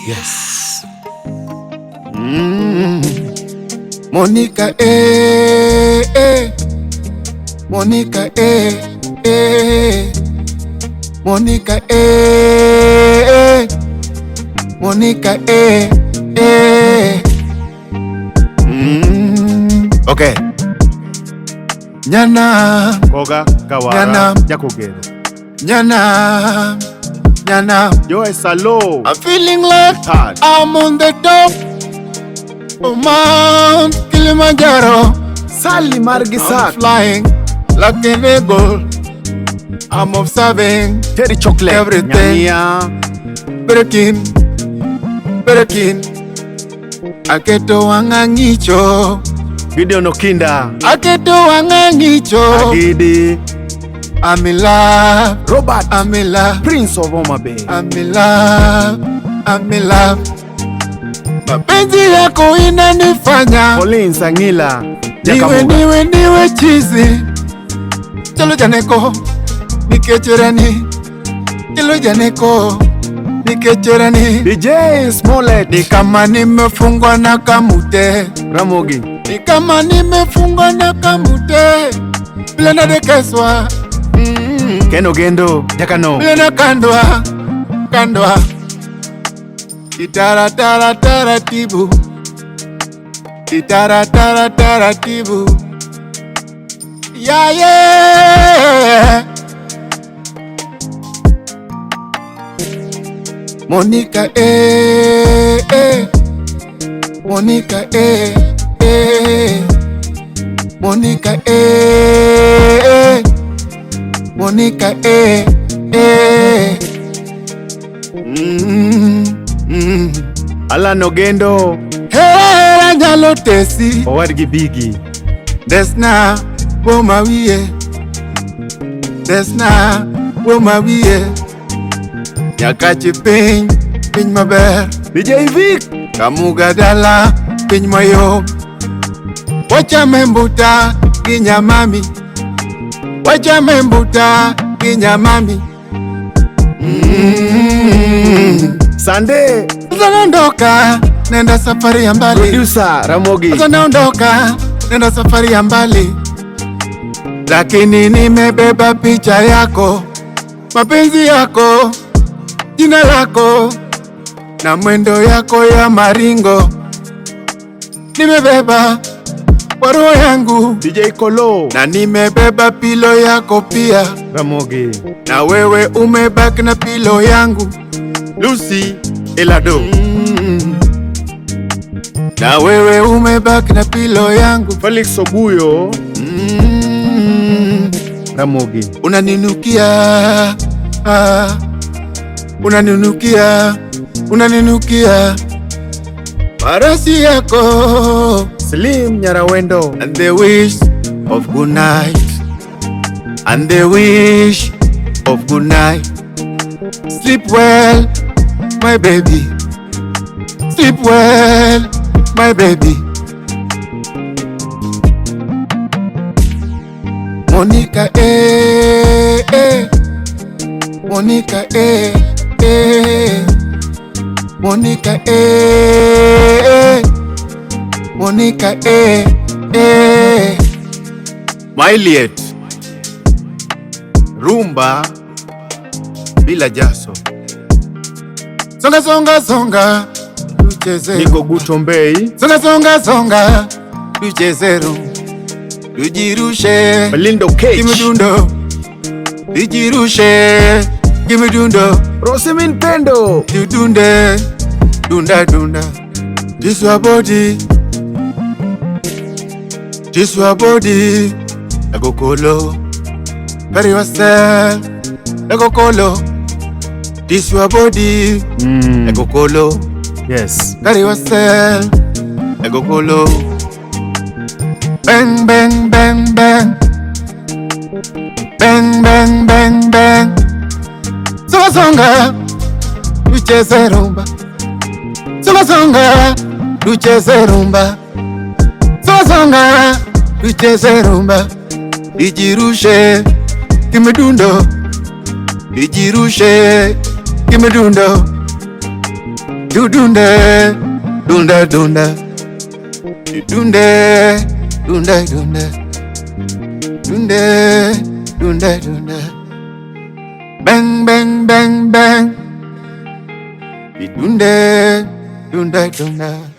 Yes. Monica, Monica, Monica, Monica, Okay. Nyana Koga, Kawara, Nyana Yakugere. Nyana Yo, it's a low. I'm feeling like Hard. I'm on the top of Mount Kilimanjaro. Sali I'm Margisak. flying like an eagle. I'm observing Cherry chocolate. everything. Nyanya. Breaking Aketo wangangicho. Video no kinda. Aketo wangangicho. Agidi. I'm in love. Robert. I'm in love. Prince of Oma Bay. I'm in love. I'm in love. Mapenzi yako inanifanya Pauline Sangila. niwe chizi. Chalo janeko Nikecherani. Chalo janeko Nikecherani. DJ Smollett. Ni kama nimefungwa na kamute. Ramogi. Ni kama nimefungwa na kamute. Bila nadekeswa. Keno Gendo. Jakano. Bila na kandwa. Itara taratibu. Itara taratibu. Yeah. Monica, Monica, Monica, Monica, Alan Ogendo. Hey, nyalo tesi. Owargi Bigi. Desna, woma wiye. Desna, woma wiye. Nyakachi piny maber. DJ Vic. Kamuga dala, piny mayo. Wachame mbuta, ginya mami. Wachame mbuta, ginya mami. Sunday. Sasa naondoka, nenda safari ya mbali. Producer Ramogi. Sasa naondoka, nenda safari ya mbali. Lakini nimebeba picha yako, mapenzi yako, jina lako na mwendo yako ya maringo. Nimebeba kwa roho yangu DJ Kolo. na nimebeba pilo yako pia. Ramogi. Na wewe umebaki na pilo yangu Lucy Elado. Na wewe umebaki na pilo yangu Felix Obuyo. Ramogi. Unaninukia, unaninukia marasi yako. Slim Nyarawendo. And the wish of good night. And the wish of good night. Sleep well, my baby. Sleep well, my baby. Monica, Monica, Monica, Monica, Myliet. Rumba bila jaso. Songa Tucheze. Niko Gutombei. Songa Tucheze. Tujirushe. Melindo Cage. Kimidundo. Tujirushe. Kimidundo. Rosemin Pendo. Tudunde. Dunda. This your body. I go colo. Carry yourself. I go colo. This your body. I go colo. Yes. Carry yourself. I go colo. Bang. Bang. Songa. Tucheze rumba. Songa. Tucheze rumba. songa, tucheze rumba, ijirushe kimedundo, ijirushe kimedundo, dudunde, dunda dunda, dudunde, dunda dunda, dunde, dunda dunda, bang bang bang bang, dudunde, dunda dunda.